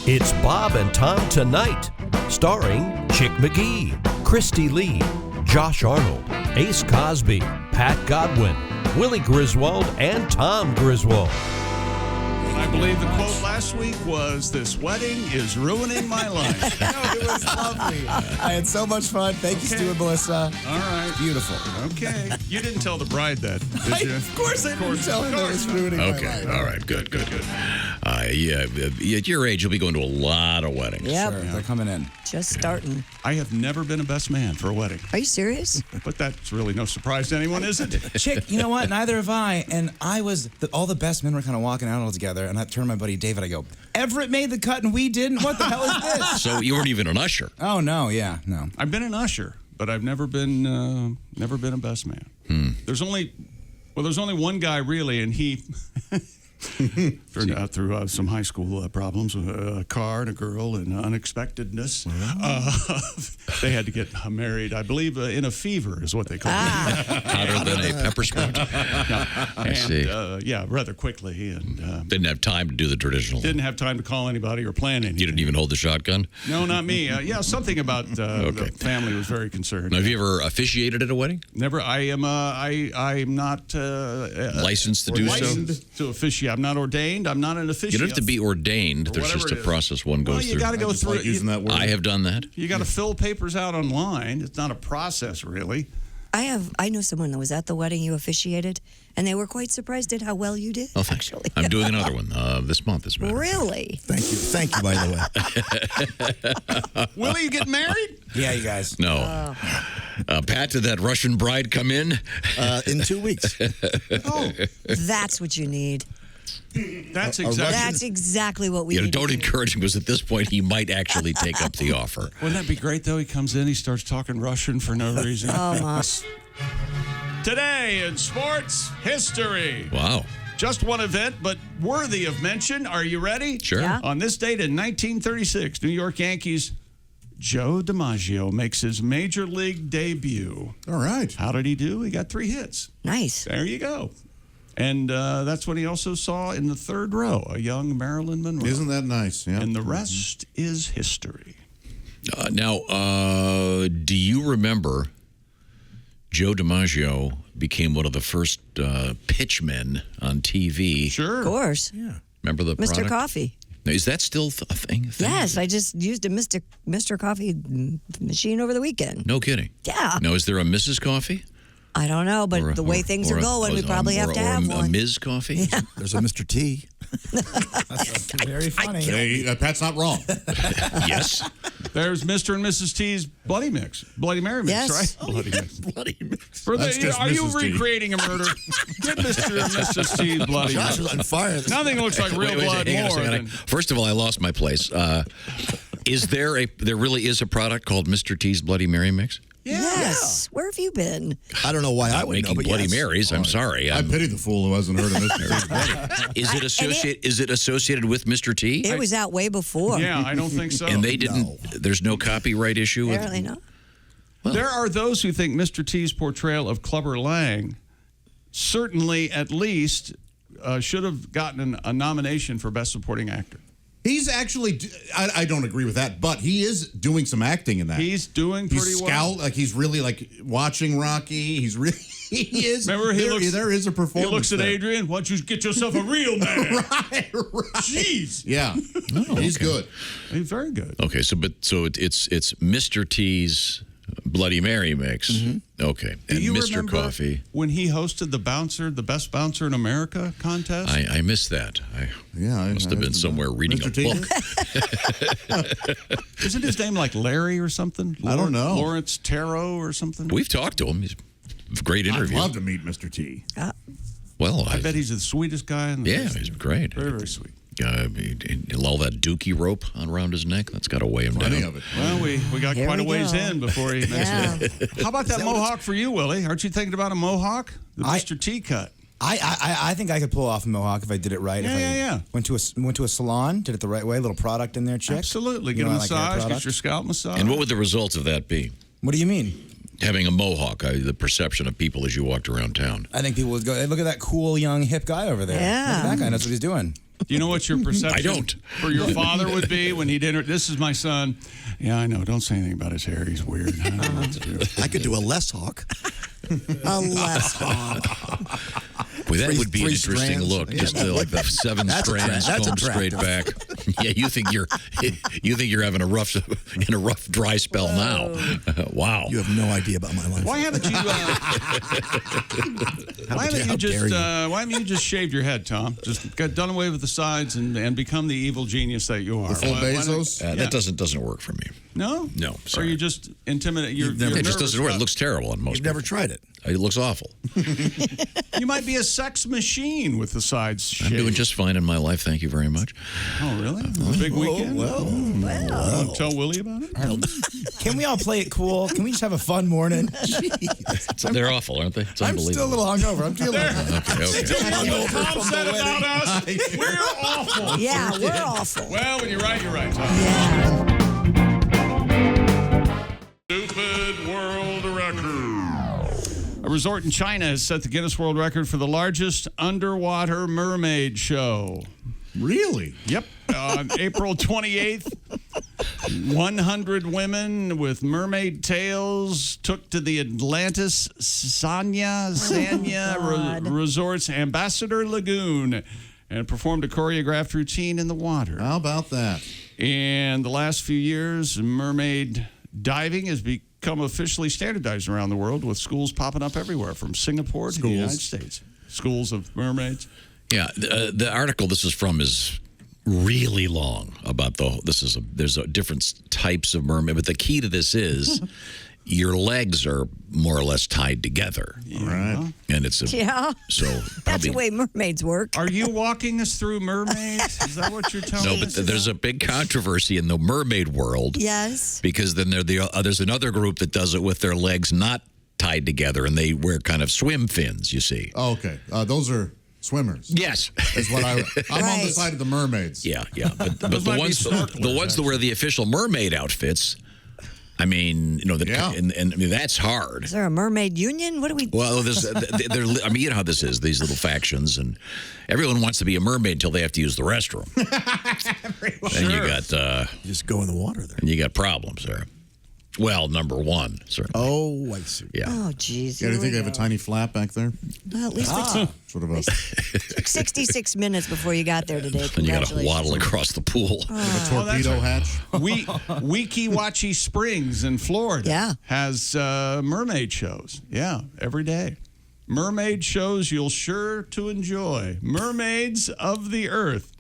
It's Bob and Tom Tonight, starring Chick McGee, Christy Lee, Josh Arnold, Ace Cosby, Pat Godwin, Willie Griswold, and Tom Griswold. I believe the quote last week was, "This wedding is ruining my life." No, it was lovely. I had so much fun. Thank you, Stu and Melissa. All right. Beautiful. Okay. You didn't tell the bride that, did you? Of course I didn't tell her that it was ruining my life. Okay, all right, good. At your age, you'll be going to a lot of weddings. Yep. Sure, they're coming in. Just starting. I have never been a best man for a wedding, Are you serious? but that's really no surprise to anyone, is it? Chick, you know what? Neither have I. And I was, all the best men were kind of walking out all together. And I turned to my buddy David. I go, Everett made the cut and we didn't? What the hell is this? So you weren't even an usher. Oh, no, yeah, no. I've been an usher, but I've never been a best man. There's only one guy really, and he turned out through some high school problems with a car and a girl and unexpectedness. They had to get married, I believe, in a fever is what they call it. Hotter than a pepper sprout. I see. Yeah, rather quickly, and Didn't have time to do the traditional. didn't have time to call anybody or plan anything. You didn't even hold the shotgun? No, not me. Yeah, something about the family was very concerned. Now, have you ever officiated at a wedding? Never. I'm not Licensed to do so? licensed to officiate. I'm not ordained. I'm not an officiant. You don't have to be ordained. There's whatever just a it is. process one goes Well, you through. got to go through it. using that word. I have done that. You got to fill papers out online. It's not a process, really. I know someone that was at the wedding you officiated, and they were quite surprised at how well you did. Oh, thanks. Actually, I'm doing another one this month, as a matter of fact. Really? Thank you, by the way. Will you get married? Yeah, you guys. No. Pat, did that Russian bride come in? In 2 weeks. Oh, That's what you need. that's exactly. That's exactly what we need. Don't to do. encourage him, because at this point, he might actually take up the offer. Wouldn't that be great, though? He comes in, he starts talking Russian for no reason. Oh, my. Today in sports history. Wow. Just one event, but worthy of mention. Are you ready? Sure. Yeah. On this date in 1936, New York Yankees Joe DiMaggio makes his major league debut. All right. How did he do? He got 3 hits. Nice. There you go. And that's when he also saw in the third row a young Marilyn Monroe. Isn't that nice? Yeah. And the rest is history. Now, do you remember Joe DiMaggio became one of the first pitchmen on TV? Sure. Of course. Yeah. Remember the Mr. product? Coffee. Now, is that still a thing? Yes, I just used a Mr. Coffee machine over the weekend. No kidding. Yeah. Now, is there a Mrs. Coffee? I don't know, but the way things are going, we probably have to have a one. Ms. Coffee? There's a Mr. T. That's very funny. Hey, Pat's not wrong. Yes. There's Mr. and Mrs. T's Bloody Mix. Bloody Mary Mix, Yes. right? Bloody Mix. Bloody mix. For That's just are you Mrs. T. recreating a murder? Get Mr. and Mrs. T's Bloody Josh Mix. is on fire. Nothing looks like real blood hang on a more second. than... First of all, I lost my place. There really is a product called Mr. T's Bloody Mary Mix? Yes. Where have you been? I don't know why I Not would know, making but Bloody yes. Marys. I'm sorry. I pity the fool who hasn't heard of Mr. T. Is it associated with Mr. T? It was out way before. Yeah, I don't think so. And they didn't. There's no copyright issue with. Apparently not. There are those who think Mr. T's portrayal of Clubber Lang certainly, at least, should have gotten a nomination for Best Supporting Actor. He's actually, I don't agree with that, but he is doing some acting in that. He's doing pretty well. Like he's really like watching Rocky. He's really, he is. Remember, there is a He performance. looks at there. Adrian. Why don't you get yourself a real man? Right. Jeez. Yeah. He's good. He's very good. Okay, so it's Mr. T's Bloody Mary Mix. Okay, Do and you Mr. remember Coffee. when he hosted the Best Bouncer in America contest? I missed that. I must have been somewhere reading a Mr. T? book. Isn't his name like Larry or something? I don't know. Lawrence Tarot or something? We've talked to him. He's a great I'd interview. love to meet Mr. T. Well, I bet he's the sweetest guy in the yeah, business. he's great. Very, very sweet. All that dookie rope on around his neck, that's got to weigh him Plenty down. of it. Well, we got Here quite a we ways go. in before he makes Yeah. it. How about that mohawk for you, Willie? Aren't you thinking about a mohawk? The Mr. T cut. I think I could pull off a mohawk if I did it right. Yeah. Went to a salon, did it the right way, a little product in there, chick. Absolutely. You Get a know, I like hair massage, get products. your scalp massage. And what would the results of that be? What do you mean? Having a mohawk, the perception of people as you walked around town. I think people would go, hey, look at that cool, young, hip guy over there. Yeah. Look at that guy knows what he's doing. Do you know what your perception I don't. for your father would be when he'd enter? This is my son. Yeah, I know. Don't say anything about his hair. He's weird. I don't know what to do. I could do a less hawk. A less hawk. Boy, that would be an three interesting strands. look. Just like the 7 strands combed straight back. Yeah, you think you're having a rough dry spell now. Wow. You have no idea about my life. Why haven't you? Why haven't you just shaved your head, Tom? Just got done away with the sides and become the evil genius that you are. The full Bezos? That doesn't work for me. No? No, Or sorry. you just intimidate. You're It just nervous doesn't work. It about- looks terrible on most You've never people. tried it. It looks awful. You might be a sex machine with the sides shaved. I'm doing just fine in my life. Thank you very much. Oh, really? A big weekend? Well, Don't tell Willie about it? Can we all play it cool? Can we just have a fun morning? They're awful, aren't they? It's I'm unbelievable. still a little hungover. I'm feeling it. Okay. Tom said about us, we're awful. Yeah, we're awful. Well, when you're right, Tom. Yeah. Stupid world record. A resort in China has set the Guinness World Record for the largest underwater mermaid show. Really? Yep. On April 28th, 100 women with mermaid tails took to the Atlantis Sanya Resort's Ambassador Lagoon and performed a choreographed routine in the water. How about that? In the last few years, mermaid diving has become officially standardized around the world, with schools popping up everywhere from Singapore to the United States. Schools of mermaids. Yeah, the article this is from is really long about there's different types of mermaid, but the key to this is your legs are more or less tied together. Right. And it's Yeah. so That's probably the way mermaids work. Are you walking us through mermaids? Is that what you're telling no, us? but there's a big controversy in the mermaid world. Yes. Because then there's another group that does it with their legs not tied together, and they wear kind of swim fins, you see. Oh, okay. Those are swimmers. Yes. Is what I'm on the Right. side of the mermaids. Yeah. But Those the might be ones snorkelers, that wear the official mermaid outfits, I mean, Yeah. and I mean, that's hard. Is there a mermaid union? What do we... Well, I mean, you know how this is, these little factions, and everyone wants to be a mermaid until they have to use the restroom. And you got You just go in the water there. you got problems there. Well, number one, certainly. Oh, I see. Yeah. Oh, geez. Yeah, do you here think we they have a go. tiny flap back there? Well, at least Sort of a took 66 minutes before you got there today. And you got to Congratulations. waddle across the pool. torpedo hatch. Weeki Springs in Florida Yeah. has mermaid shows. Yeah, every day. Mermaid shows you'll sure to enjoy. Mermaids of the Earth.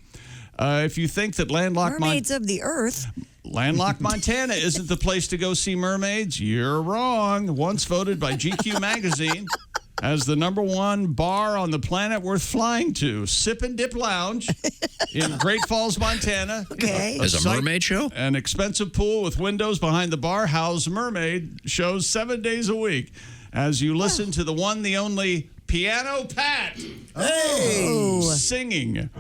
If you think that Mermaids of the Earth. landlocked Montana isn't the place to go see mermaids, you're wrong. Once voted by GQ magazine as the #1 bar on the planet worth flying to, Sip and Dip Lounge in Great Falls, Montana. Okay. As a site- mermaid show? An expensive pool with windows behind the bar house mermaid shows 7 days a week as you listen to the one, the only Piano Pat singing.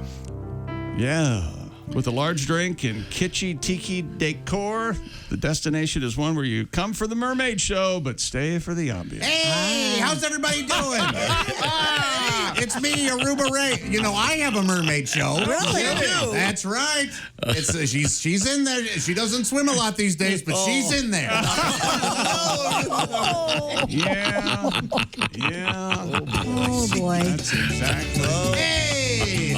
Yeah. With a large drink and kitschy tiki decor, the destination is one where you come for the mermaid show, but stay for the ambiance. Hey, how's everybody doing? It's me, Aruba Ray. You know, I have a mermaid show. Really? You do? That's right. It's she's in there. She doesn't swim a lot these days, but she's in there. Yeah. Oh, boy. That's exactly. Hey,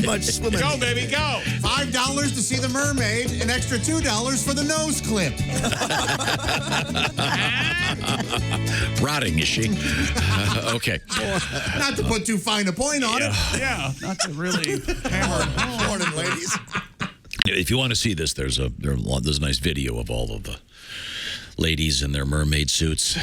Much swimming. Go, baby, go. $5 to see the mermaid, an extra $2 for the nose clip. Rotting, is she? Okay. Not to put too fine a point on it. Yeah, not to really hammer it home. Morning, ladies. If you want to see this, there's a nice video of all of the ladies in their mermaid suits.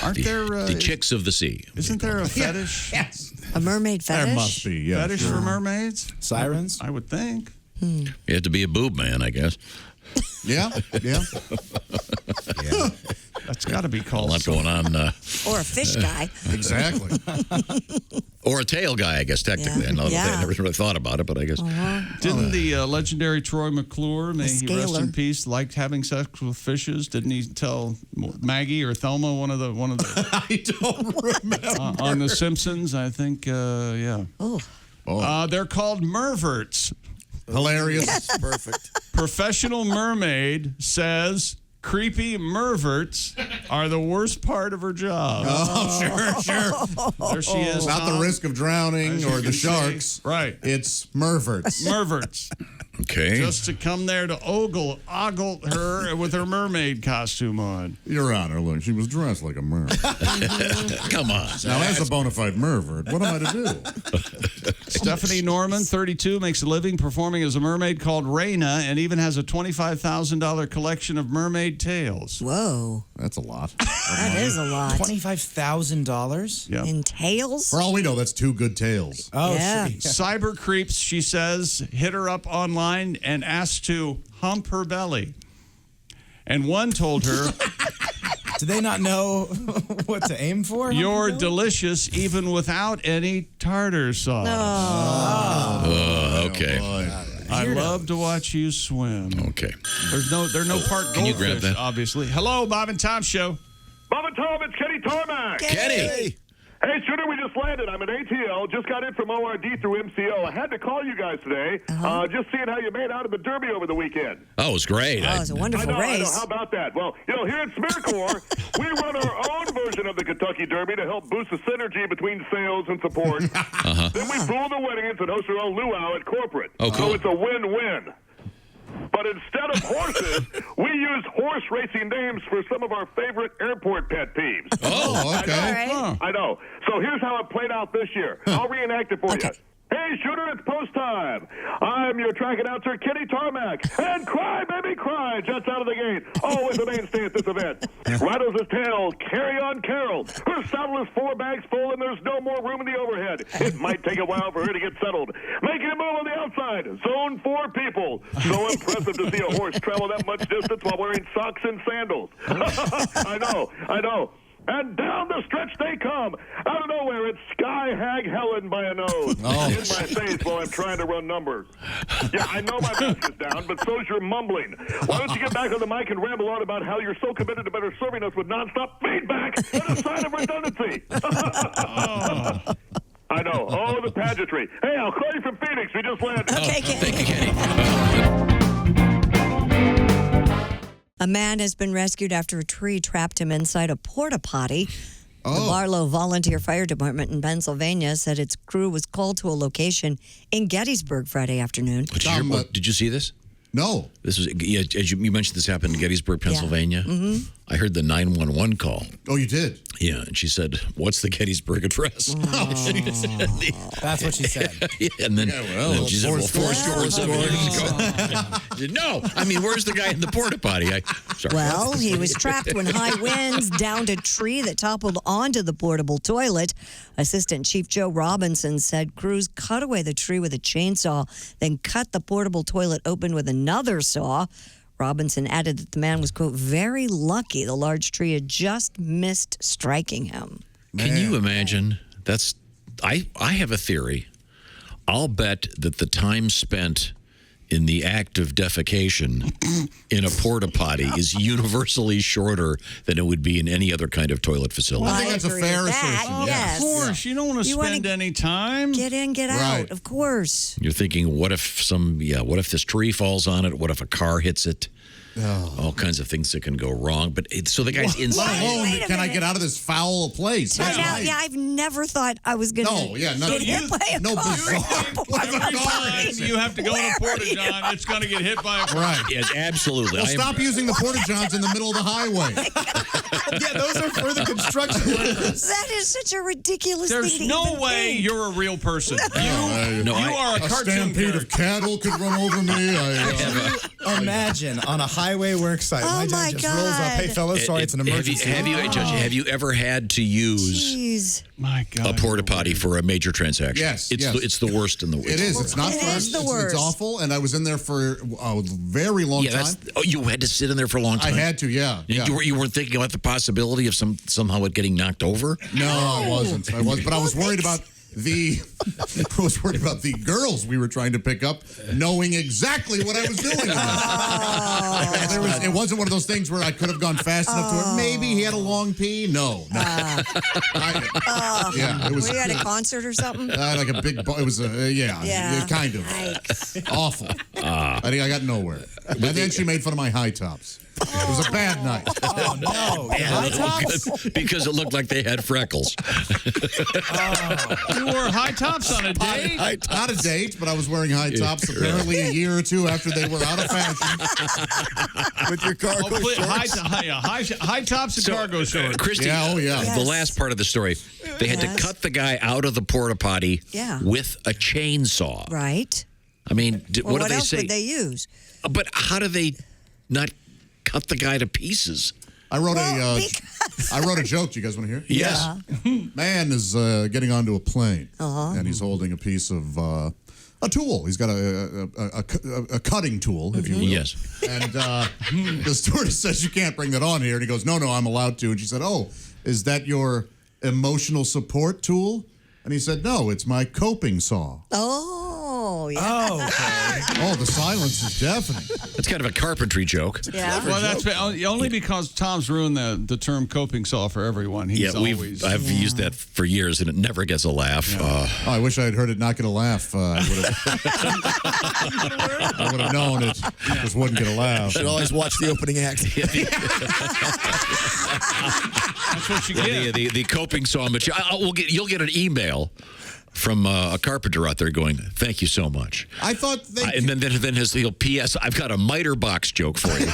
Aren't there... The chicks of the sea. Isn't there a fetish? Yes. A mermaid fetish? There must be, yeah. Fetish for mermaids? Sirens? I would think. You have to be a boob man, I guess. Yeah, yeah. That's got to be A called. lot going on. Or a fish guy. Exactly. Or a tail guy, I guess, technically. Yeah. I know Yeah. I never really thought about it, but I guess. Didn't the legendary Troy McClure, may he rest scaler. in peace, liked having sex with fishes? Didn't he tell Maggie or Thelma, one of the I don't remember. on The Simpsons? I think, yeah. Oh. They're called merverts. Hilarious. Perfect. Professional mermaid says creepy merverts are the worst part of her job. Oh, sure. There she is. Not the Tom. risk of drowning As you or the can see. sharks. Right. It's merverts. Merverts. Okay. Just to come there to ogle her with her mermaid costume on. Your Honor, look, she was dressed like a mermaid. Come on. Now, as a bona fide mervert, what am I to do? Stephanie Norman, 32, makes a living performing as a mermaid called Raina and even has a $25,000 collection of mermaid tails. Whoa. That's a lot. That is a lot. $25,000? Yeah. In tails? For all we know, that's 2 good tails. Oh, Yeah. sure. Cyber creeps, she says, hit her up online and asked to hump her belly. And one told her, Do they not know what to aim for? "You're delicious even without any tartar sauce." Okay. I love to watch you swim. Okay. They're no part Can you grab goldfish, that? obviously. Hello, Bob and Tom Show. Bob and Tom, it's Kenny Tarmac. Kenny. Hey, Shooter, we just landed. I'm at ATL. Just got in from ORD through MCO. I had to call you guys today. Just seeing how you made out of the Derby over the weekend. Oh, it was great. Oh, it was a wonderful I know. race. How about that? Well, here at SmearCorps, we run our own version of the Kentucky Derby to help boost the synergy between sales and support. Then we fool the weddings and host our own luau at corporate. Oh, cool. So it's a win-win. But instead of horses, we use horse racing names for some of our favorite airport pet peeves. Oh, okay. All right. Huh. I know. So here's how it played out this year. I'll reenact it for you. Hey, Shooter, it's post time. I'm your track announcer, Kenny Tarmac. And cry, baby, cry, jets out of the gate. Always the mainstay at this event. Rattles his tail, carry on Carol. Her saddle is 4 bags full, and there's no more room in the overhead. It might take a while for her to get settled. Making a move on the outside. Zone 4 people. So impressive to see a horse travel that much distance while wearing socks and sandals. I know. And down the stretch they come. Out of nowhere, it's Sky Hag Helen by a nose. In my face while I'm trying to run numbers. Yeah, I know my mask is down, but so's your mumbling. Why don't you get back on the mic and ramble on about how you're so committed to better serving us with nonstop feedback and a sign of redundancy? I know. Oh, the pageantry. Hey, I'll call you from Phoenix. We just landed. Okay, Thank you, Kenny. A man has been rescued after a tree trapped him inside a porta-potty. The Barlow Volunteer Fire Department in Pennsylvania said its crew was called to a location in Gettysburg Friday afternoon. Did you see this? No. This was, as you mentioned, this happened in Gettysburg, Pennsylvania. Mm-hmm. I heard the 911 call. Oh, you did? Yeah, and she said, "What's the Gettysburg address?" That's what she said. Yeah, and then, she said, "Well, four scores." No, I mean, where's the guy in the porta potty? Sorry. Well, he was trapped when high winds downed a tree that toppled onto the portable toilet. Assistant Chief Joe Robinson said crews cut away the tree with a chainsaw, then cut the portable toilet open with another saw. Robinson added that the man was, quote, very lucky the large tree had just missed striking him. Can you imagine? I have a theory. I'll bet that the time spent in the act of defecation in a porta potty is universally shorter than it would be in any other kind of toilet facility. I think that's a agree fair with that, assertion. yes. Of course, you don't want to You wanna spend any time. Get in, get Right. out, of course. You're thinking, what if this tree falls on it? What if a car hits it? All kinds of things that can go wrong. But so the guy's inside. Let alone, Wait a can I minute. get out of this foul place? Now, That's right. I've never thought I was going to No, yeah, no, get hit by a no, car. bizarre. Every time you have to go in a porta john, it's going to get hit by a car. Right. Yes, absolutely. Well, stop using the porta-johns in the middle of the highway. Yeah, those are for the construction workers. That is such a ridiculous There's thing to no even way think. you're a real person. No, You are a A cartoon stampede character. of cattle could run over me. Imagine on a highway worksite. Oh, my my dad just rolls up. Hey, God. fellas, sorry, it's an emergency. Have you ever had to use Jeez. My God. a porta potty for a major transaction? Yes, It's yes. it's the worst in the world. It is. It's not It fun. is the It's worst. awful. And I was in there for a very long Yeah, time. you had to sit in there for a long I time. had to, yeah. You weren't thinking about the possibility of somehow it getting knocked over? No, I wasn't. But I was worried about the girls we were trying to pick up, knowing exactly what I was doing. It wasn't one of those things where I could have gone fast enough to it. Maybe he had a long pee. No. Yeah, it was. Were you at a concert or something? Like a big. It was kind of awful. I think I got nowhere. And then she made fun of my high tops. It was a bad night. Oh, no. High tops? Because it looked like they had freckles. You wore high tops on a date? Not a date, but I was wearing high tops apparently a year or two after they were out of fashion. With your cargo shorts. High tops and cargo shorts. Christy, Yes. the last part of the story, they had to cut the guy out of the porta potty with a chainsaw. Right. I mean, what do they else say? would they use? But how do they not cut the guy to pieces? I wrote a joke. Do you guys want to hear it? Yes. Man is getting onto a plane, and he's holding a piece of a tool. He's got a cutting tool, if you will. Yes. And the stewardess says, "You can't bring that on here." And he goes, "No, I'm allowed to." And she said, "Oh, is that your emotional support tool?" And he said, "No, it's my coping saw." Oh, yeah. Oh, okay. Oh, the silence is deafening. That's kind of a carpentry joke. Yeah. Well, that's only because Tom's ruined the term coping saw for everyone. He's I've used that for years, and it never gets a laugh. Oh, I wish I had heard it not get a laugh. I would have known it just wouldn't get a laugh. Should always watch the opening act. That's what you get. The coping saw material. You'll get an email from a carpenter out there going, "Thank you so much." I thought they... And then he'll P.S. I've got a miter box joke for you.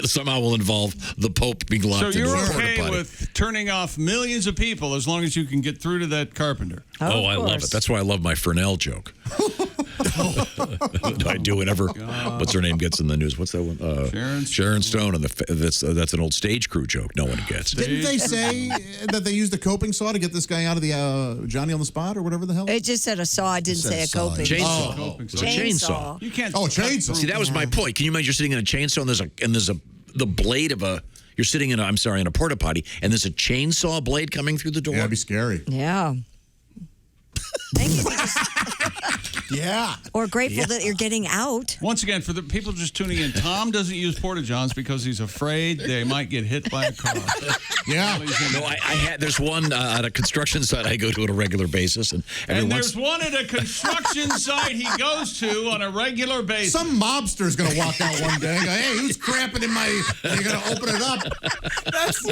Somehow will involve the Pope being locked So into you're a porta okay potty. with turning off millions of people as long as you can get through to that carpenter? Oh, I love it. That's why I love my Fresnel joke. I do whenever what's her name gets in the news. What's that one? Sharon Stone. And that's an old stage crew joke. No one gets. Didn't they say that they used the coping saw to get this guy out of the Johnny on the Spot or whatever the hell? It just said a saw. It didn't say a coping. Chainsaw. Coping It's a chainsaw. You can't. Oh, a chainsaw. See, that was my point. Can you imagine you're sitting in a chainsaw and there's the blade of a. You're sitting in a porta potty and there's a chainsaw blade coming through the door. Yeah, that'd be scary. Yeah. Thank you. Yeah. Or grateful that you're getting out. Once again, for the people just tuning in, Tom doesn't use porta-johns because he's afraid they might get hit by a car. Yeah. No, there's one at a construction site I go to on a regular basis, and there's one at a construction site he goes to on a regular basis. Some mobster's going to walk out one day and go, "Hey, who's crapping in my..." You're going to open it up.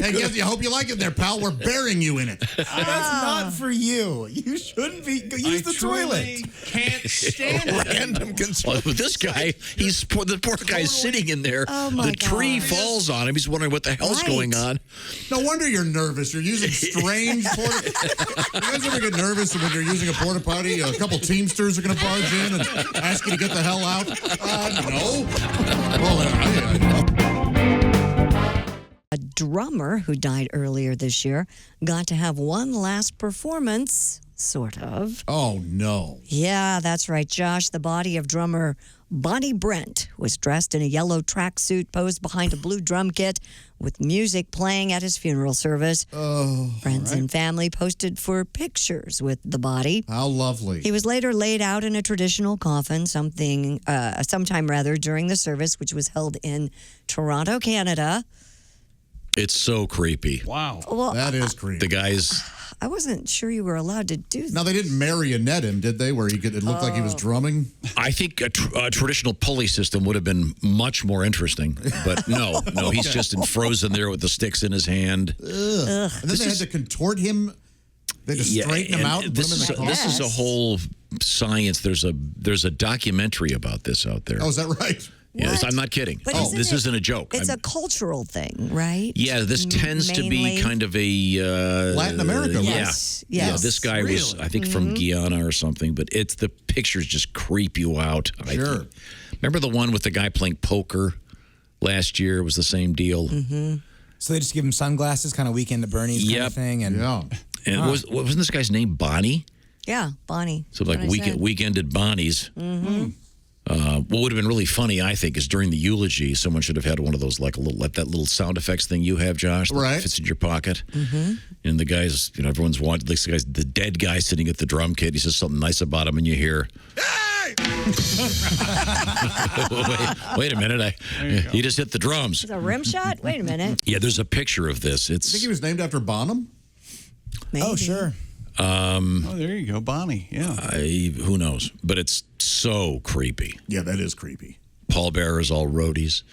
Hey, I hope you like it there, pal. We're burying you in it. That's not for you. You shouldn't be. Use the toilet. Can't stand it. Random construction. Well, this guy, the poor guy's sitting in there. Oh, my the tree gosh. falls on him. He's wondering what the hell's Right. going on. No wonder you're nervous. You're using strange porta... You guys ever get nervous when you're using a porta potty? A couple Teamsters are going to barge in and ask you to get the hell out? No. Well, A drummer who died earlier this year got to have one last performance, sort of. oh, no. Yeah, that's right, Josh. The body of drummer Bonnie Brent was dressed in a yellow tracksuit posed behind a blue drum kit with music playing at his funeral service. Friends and family posted for pictures with the body. How lovely. He was later laid out in a traditional coffin sometime during the service, which was held in Toronto, Canada. It's so creepy. Wow. Well, That is creepy. The guy's. I wasn't sure you were allowed to do that. Now, they didn't marionette him, did they? Where it looked like he was drumming? I think a traditional pulley system would have been much more interesting, but no, he's just frozen there with the sticks in his hand. And then they had to contort him. They had to straighten him out and put him in the car. This is a whole science. There's a documentary about this out there. Oh, is that right? Yes, What? I'm not kidding. But This isn't a joke. It's a cultural thing, right? Yeah, this tends to be Mainly. kind of a Latin America, right? Yes. Yeah, Yes. this guy was, I think, from Guyana or something. But the pictures just creep you out. I Sure. think. Remember the one with the guy playing poker last year? It was the same deal. Mm-hmm. So they just give him sunglasses, kind of Weekend at Bernie's kind of thing. And And wasn't this guy's name Bonnie? Yeah, Bonnie. So like weekend at Bonnie's. Mm-hmm. What would have been really funny, I think, is during the eulogy, someone should have had one of those like that little sound effects thing you have, Josh, that fits in your pocket. Mm-hmm. And the guys, everyone's watching. This guy's the dead guy sitting at the drum kit. He says something nice about him, and you hear, "Hey!" wait a minute! He just hit the drums. It's a rim shot. Wait a minute. Yeah, there's a picture of this. I think he was named after Bonham. Maybe. Oh, sure. There you go, Bonnie. Yeah. Who knows? But it's so creepy. Yeah, that is creepy. Pallbearers, all roadies.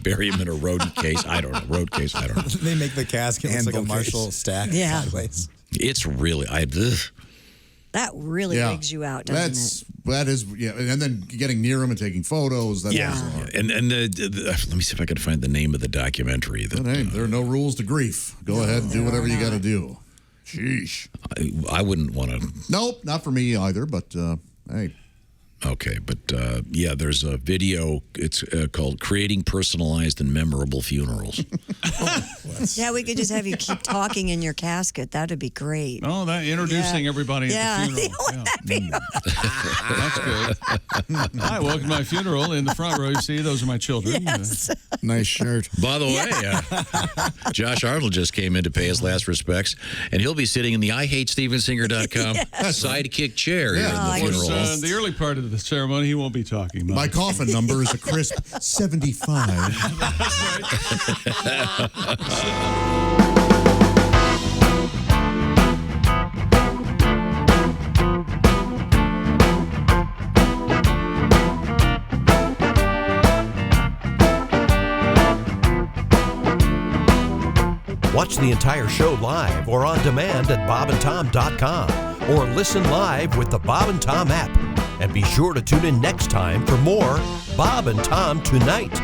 bury him in a road case. I don't know. Road case. I don't know. They make the casket look like a Marshall stack. Yeah. Sideways. It's really. That really wigs you out, doesn't it? That is, and then getting near him and taking photos. That is hard. And let me see if I can find the name of the documentary. There are no rules to grief. Go ahead and do whatever you got to do. Sheesh. I wouldn't want to. Nope, not for me either. But hey. Okay, but there's a video. It's called "Creating Personalized and Memorable Funerals." Yeah, we could just have you keep talking in your casket. That'd be great. Oh, that introducing everybody at the funeral. That's good. Hi, welcome to my funeral. In the front row, you see, those are my children. Yes. Nice shirt. By the way, Josh Arnold just came in to pay his last respects, and he'll be sitting in the IHateStevensinger.com sidekick chair here in the funeral. The early part of the ceremony, he won't be talking much. My coffin number is a crisp 75. Watch the entire show live or on demand at bobandtom.com or listen live with the Bob and Tom app. And be sure to tune in next time for more Bob and Tom Tonight.